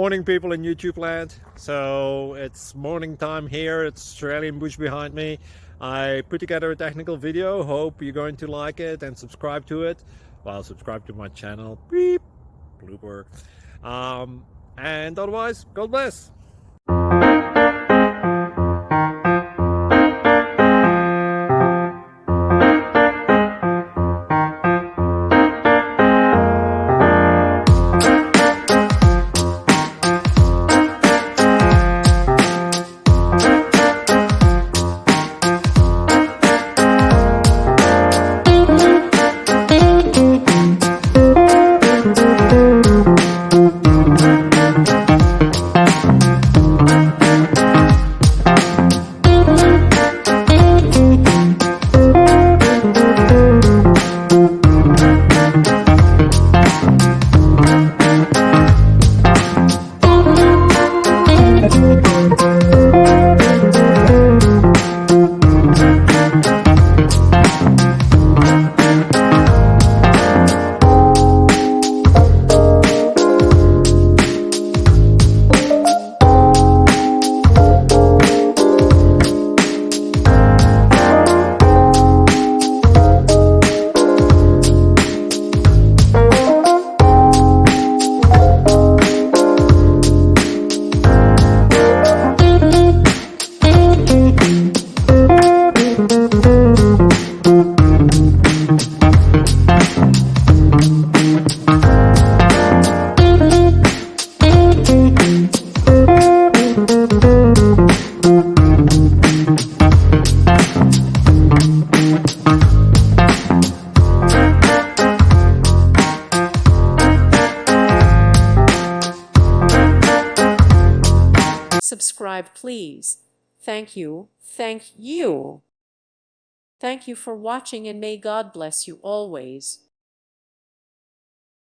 Morning people in YouTube land. So it's morning time here. It's Australian bush behind me. I put together a technical video. Hope you're going to like it and subscribe to it. Well, subscribe to my channel. Beep. Blooper. And otherwise, God bless. Subscribe, please. Thank you. Thank you. Thank you for watching, and may God bless you always.